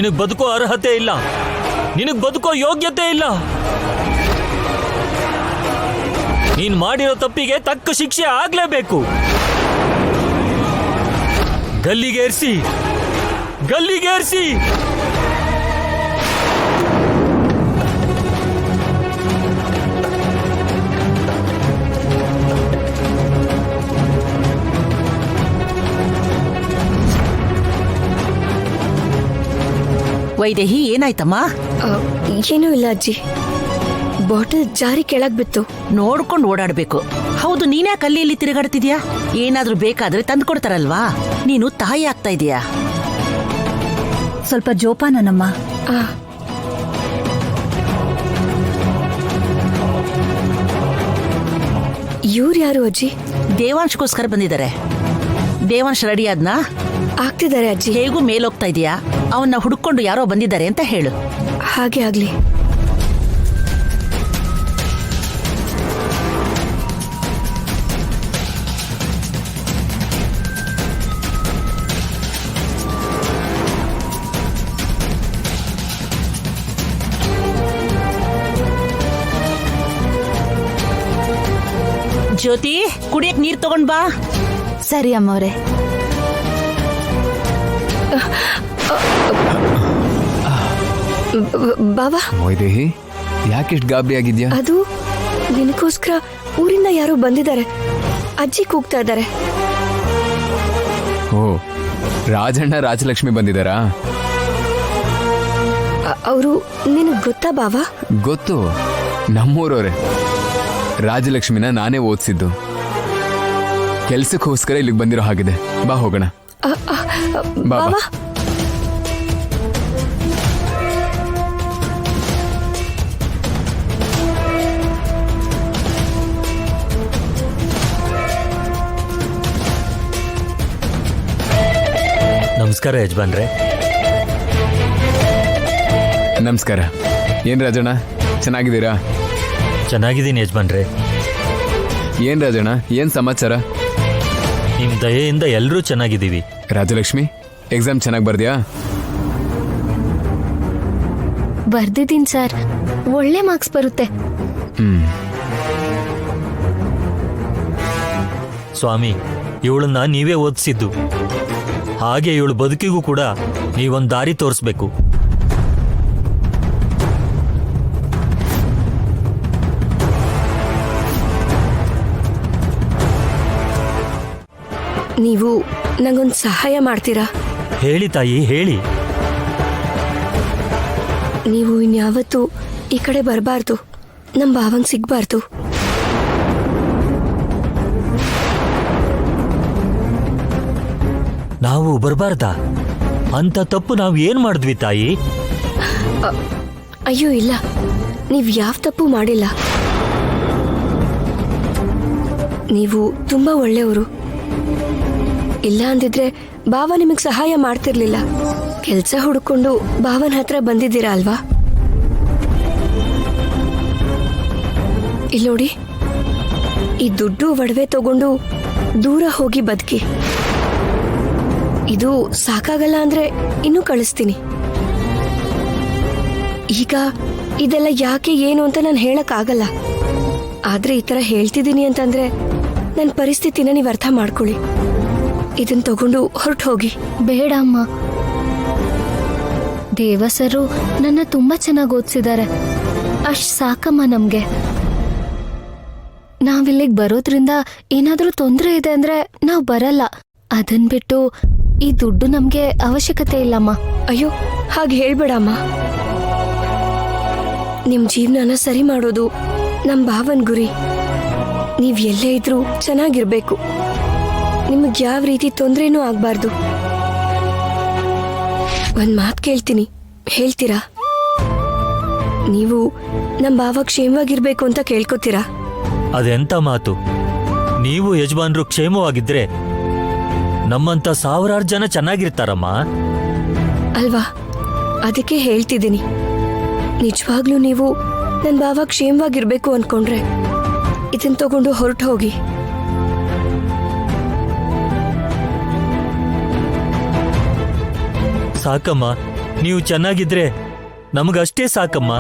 ನಿನಗ್ ಬದುಕೋ ಅರ್ಹತೆ ಇಲ್ಲ, ನಿನಗ್ ಬದುಕೋ ಯೋಗ್ಯತೆ ಇಲ್ಲ. ನೀನ್ ಮಾಡಿರೋ ತಪ್ಪಿಗೆ ತಕ್ಕ ಶಿಕ್ಷೆ ಆಗ್ಲೇಬೇಕು. ಗಲ್ಲಿಗೇರ್ಸಿ ಗಲ್ಲಿಗೇರ್ಸಿ. ವೈದೇಹಿ, ಏನಾಯ್ತಮ್ಮ? ಏನೂ ಇಲ್ಲ ಅಜ್ಜಿ, ಬಾಟಲ್ ಜಾರಿ ಕೆಳಗ್ ಬಿತ್ತು. ನೋಡ್ಕೊಂಡು ಓಡಾಡ್ಬೇಕು. ಹೌದು, ನೀನ್ಯಾಕೆ ಅಲ್ಲಿ ಇಲ್ಲಿ ತಿರುಗಾಡ್ತಿದ್ಯಾ? ಏನಾದ್ರೂ ಬೇಕಾದ್ರೆ ತಂದು ಕೊಡ್ತಾರಲ್ವಾ? ನೀನು ತಾಯಿ ಆಗ್ತಾ ಇದೀಯಾ. ಸ್ವಲ್ಪ ಜೋಪಾನನಮ್ಮ. ಇವ್ರು ಯಾರು ಅಜ್ಜಿ? ದೇವಾಂಶ್ಗೋಸ್ಕರ ಬಂದಿದ್ದಾರೆ. ದೇವಾಂಶ್ ರೆಡಿ ಆದ್ನಾ? ಆಗ್ತಿದ್ದಾರೆ ಅಜ್ಜಿ. ಹೇಗೂ ಮೇಲೋಗ್ತಾ ಇದೀಯಾ, ಅವನ್ನ ಹುಡುಕೊಂಡು ಯಾರೋ ಬಂದಿದ್ದಾರೆ ಅಂತ ಹೇಳು. ಹಾಗೆ ಆಗ್ಲಿ. ಜ್ಯೋತಿ, ಕುಡಿಯಕ್ ನೀರ್ ತಗೊಂಡ್ ಬಾ. ಸರಿ ಅಮ್ಮವ್ರೆ. ಬಾಬಾ, ವೈದೇಹಿ, ಯಾಕೆಷ್ಟು ಗಾಬರಿ ಆಗಿದ್ಯಾ? ಅದು ನಿನಗೋಸ್ಕರ ಊರಿಂದ ಯಾರೋ ಬಂದಿದ್ದಾರೆ. ಅಜ್ಜಿ ಕೂಗ್ತಾ ಇದ್ದಾರೆ. ಓ, ರಾಜಣ್ಣ ರಾಜಲಕ್ಷ್ಮಿ ಬಂದಿದ್ದಾರಾ? ಅವರು ನಿನಗ್ ಗೊತ್ತಾ ಬಾವಾ? ಗೊತ್ತು, ನಮ್ಮೂರವ್ರೆ. ರಾಜಲಕ್ಷ್ಮಿನ ನಾನೇ ಓದಿಸಿದ್ದು. ಕೆಲ್ಸಕ್ಕೋಸ್ಕರ ಇಲ್ಲಿಗೆ ಬಂದಿರೋ ಹಾಗಿದೆ. ಬಾ ಹೋಗೋಣ. ಬಾ ಬಾವಾ, ನಮಸ್ಕಾರ ಯಜಮಾನ್ರೆ. ನಮಸ್ಕಾರ. ಏನ್ ರಾಜಣ್ಣ, ಚೆನ್ನಾಗಿದ್ದೀರಾ? ಚೆನ್ನಾಗಿದ್ದೀನಿ ಯಜಮಾನ್ರೆ. ಏನ್ ರಾಜಣ್ಣ, ಏನ್ ಸಮಾಚಾರ? ನಿಮ್ ದಯೆಯಿಂದ ಎಲ್ಲರೂ ಚೆನ್ನಾಗಿದ್ದೀವಿ. ರಾಜಲಕ್ಷ್ಮಿ, ಎಕ್ಸಾಮ್ ಚೆನ್ನಾಗಿ ಬರ್ದ್ಯಾ? ಬರ್ದಿದ್ದೀನಿ ಸರ್, ಒಳ್ಳೆ ಮಾರ್ಕ್ಸ್ ಬರುತ್ತೆ. ಸ್ವಾಮಿ, ಇವಳನ್ನ ನೀವೇ ಓದಿಸಿದ್ದು. ಹಾಗೆ ಇವಳು ಬದುಕಿಗೂ ಕೂಡ ನೀವೊಂದು ದಾರಿ ತೋರಿಸ್ಬೇಕು. ನೀವು ನಂಗೊಂದು ಸಹಾಯ ಮಾಡ್ತೀರಾ? ಹೇಳಿ ತಾಯಿ, ಹೇಳಿ. ನೀವು ಇನ್ಯಾವತ್ತೂ ಈ ಕಡೆ ಬರಬಾರ್ದು, ನಮ್ಮ ಭಾವಂಗ್ ಸಿಗ್ಬಾರ್ದು. ನಾವು ಬರಬಾರ್ದಾ? ಅಂತ ತಪ್ಪು ನಾವು ಏನ್ ಮಾಡಿದ್ವಿ ತಾಯಿ? ಅಯ್ಯೋ ಇಲ್ಲ, ನೀವ್ ಯಾವ ತಪ್ಪು ಮಾಡಿಲ್ಲ. ನೀವು ತುಂಬಾ ಒಳ್ಳೆಯವರು. ಇಲ್ಲ ಅಂದಿದ್ರೆ ಭಾವ ನಿಮಗ್ ಸಹಾಯ ಮಾಡ್ತಿರ್ಲಿಲ್ಲ. ಕೆಲ್ಸ ಹುಡ್ಕೊಂಡು ಭಾವನ ಹತ್ರ ಬಂದಿದ್ದೀರಾ ಅಲ್ವಾ? ಇಲ್ಲೋಡಿ, ಈ ದುಡ್ಡು ಒಡವೆ ತಗೊಂಡು ದೂರ ಹೋಗಿ ಬದುಕಿ. ಇದು ಸಾಕಾಗಲ್ಲ ಅಂದ್ರೆ ಇನ್ನೂ ಕಳಿಸ್ತೀನಿ. ಈಗ ಇದೆಲ್ಲ ಯಾಕೆ ಏನು ಅಂತ ನಾನು ಹೇಳಕ್ ಆಗಲ್ಲ. ಆದ್ರೆ ಈ ತರ ಹೇಳ್ತಿದ್ದೀನಿ ಅಂತಂದ್ರೆ ನನ್ನ ಪರಿಸ್ಥಿತಿನ ನೀವು ಅರ್ಥ ಮಾಡ್ಕೊಳ್ಳಿ. ಇದನ್ನ ತಗೊಂಡು ಹೊರಟು ಹೋಗಿ. ಬೇಡ ಅಮ್ಮ, ದೇವಸರು ನನ್ನ ತುಂಬಾ ಚೆನ್ನಾಗಿ ಓದಿಸಿದ್ದಾರೆ. ಅಷ್ಟ್ ಸಾಕಮ್ಮ ನಮ್ಗೆ. ನಾವಿಲ್ಲಿಗೆ ಬರೋದ್ರಿಂದ ಏನಾದ್ರೂ ತೊಂದರೆ ಇದೆ ಅಂದ್ರೆ ನಾವ್ ಬರಲ್ಲ. ಅದನ್ ಬಿಟ್ಟು ಈ ದುಡ್ಡು ನಮ್ಗೆ ಅವಶ್ಯಕತೆ ಇಲ್ಲಮ್ಮ. ಅಯ್ಯೋ, ಹಾಗೆ ಹೇಳ್ಬೇಡಮ್ಮ. ನಿಮ್ ಜೀವನನ ಸರಿ ಮಾಡೋದು ನಮ್ ಭಾವನ್ ಗುರಿ. ನೀವ್ ಎಲ್ಲೇ ಇದ್ರೂ ಚೆನ್ನಾಗಿರ್ಬೇಕು. ನಿಮಗ್ ಯಾವ ರೀತಿ ತೊಂದ್ರೆನೂ ಆಗ್ಬಾರ್ದು. ಒಂದ್ ಮಾತ್ ಕೇಳ್ತೀನಿ, ಹೇಳ್ತೀರಾ? ನೀವು ನಮ್ ಭಾವ ಕ್ಷೇಮವಾಗಿರ್ಬೇಕು ಅಂತ ಕೇಳ್ಕೊತೀರಾ? ಅದೆಂತ ಮಾತು? ನೀವು ಯಜಮಾನ್ರು ಕ್ಷೇಮವಾಗಿದ್ರೆ ನಮ್ಮಂತ ಸಾವಿರಾರು ಜನ ಚೆನ್ನಾಗಿರ್ತಾರಮ್ಮ. ಅಲ್ವಾ? ಅದಕ್ಕೆ ಹೇಳ್ತಿದ್ದೀನಿ. ನಿಜವಾಗ್ಲೂ ನೀವು ನನ್ ಭಾವ ಕ್ಷೇಮವಾಗಿರ್ಬೇಕು ಅನ್ಕೊಂಡ್ರೆ ಇದನ್ ತಗೊಂಡು ಹೊರಟು ಹೋಗಿ. ಸಾಕಮ್ಮ, ನೀವು ಚೆನ್ನಾಗಿದ್ರೆ ನಮಗಷ್ಟೇ ಸಾಕಮ್ಮ.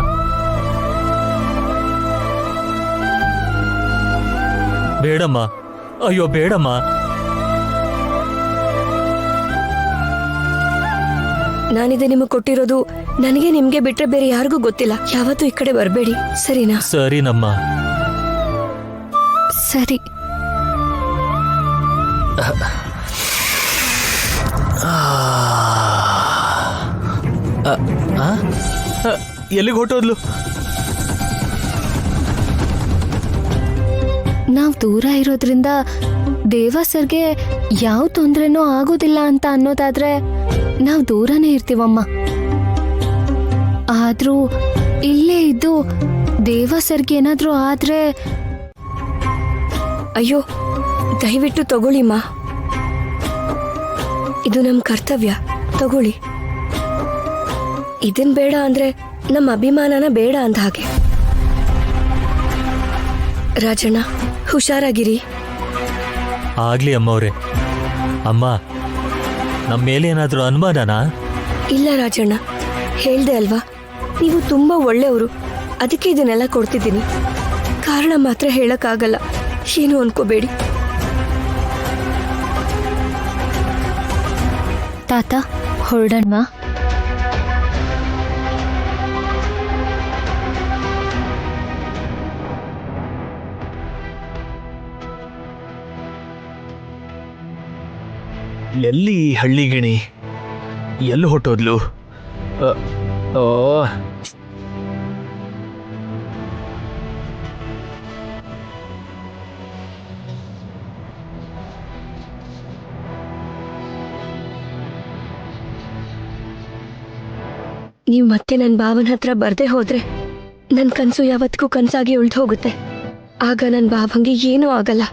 ಬೇಡಮ್ಮ, ಅಯ್ಯೋ ಬೇಡಮ್ಮ. ನಾನಿದೆ ನಿಮಗೆ ಕೊಟ್ಟಿರೋದು ನನಗೆ ನಿಮ್ಗೆ ಬಿಟ್ರೆ ಬೇರೆ ಯಾರಿಗೂ ಗೊತ್ತಿಲ್ಲ. ಯಾವತ್ತೂ ಈ ಕಡೆ ಬರಬೇಡಿ, ಸರಿನಾ? ಸರಿನಮ್ಮ. ಸರಿ. ಎಲ್ಲಿಗೆ ಹೊಟ್ಟೋದ್ಲು? ನಾವ್ ದೂರ ಇರೋದ್ರಿಂದ ದೇವ ಸರ್ಗೆ ಯಾವ ತೊಂದ್ರೆನೂ ಆಗೋದಿಲ್ಲ ಅಂತ ಅನ್ನೋದಾದ್ರೆ ನಾವ್ ದೂರನೇ ಇರ್ತೀವಮ್ಮ. ಆದ್ರೂ ಇಲ್ಲೇ ಇದ್ದು ದೇವ ಸರ್ಗೆ ಏನಾದ್ರೂ ಆದ್ರೆ ಅಯ್ಯೋ, ದಯವಿಟ್ಟು ತಗೊಳ್ಳಿಮ್ಮ, ಇದು ನಮ್ಮ ಕರ್ತವ್ಯ. ತಗೊಳ್ಳಿ. ಇದನ್ ಬೇಡ ಅಂದ್ರೆ ನಮ್ಮ ಅಭಿಮಾನನ ಬೇಡ ಅಂದ ಹಾಗೆ. ರಾಜಣ್ಣ, ಹುಷಾರಾಗಿರಿ. ಆಗ್ಲಿ ಅಮ್ಮವ್ರೆ. ಅಮ್ಮ, ನಮ್ಮ ಮೇಲೆ ಏನಾದ್ರೂ ಅನುಮಾನನಾ? ಇಲ್ಲ ರಾಜಣ್ಣ, ಹೇಳ್ದೆ ಅಲ್ವಾ, ನೀವು ತುಂಬಾ ಒಳ್ಳೆಯವರು, ಅದಕ್ಕೆ ಇದನ್ನೆಲ್ಲ ಕೊಡ್ತಿದ್ದೀನಿ. ಕಾರಣ ಮಾತ್ರ ಹೇಳಕ್ಕಾಗಲ್ಲ, ಏನು ಅನ್ಕೋಬೇಡಿ. ತಾತ ಹೊರಡಣ್ವಾ? ಎಲ್ಲಿ ಈ ಹಳ್ಳಿಗಿಣಿ? ಎಲ್ಲಿ ಹೊಟ್ಟೋದ್ಲು? ಓ, ನೀವು ಮತ್ತೆ ನನ್ನ ಭಾವನ ಹತ್ರ ಬರ್ದೇ ಹೋದ್ರೆ ನನ್ನ ಕನಸು ಯಾವತ್ತಿಗೂ ಕನಸಾಗಿ ಉಳ್ದು ಹೋಗುತ್ತೆ. ಆಗ ನನ್ನ ಭಾವಂಗೆ ಏನೂ ಆಗಲ್ಲ.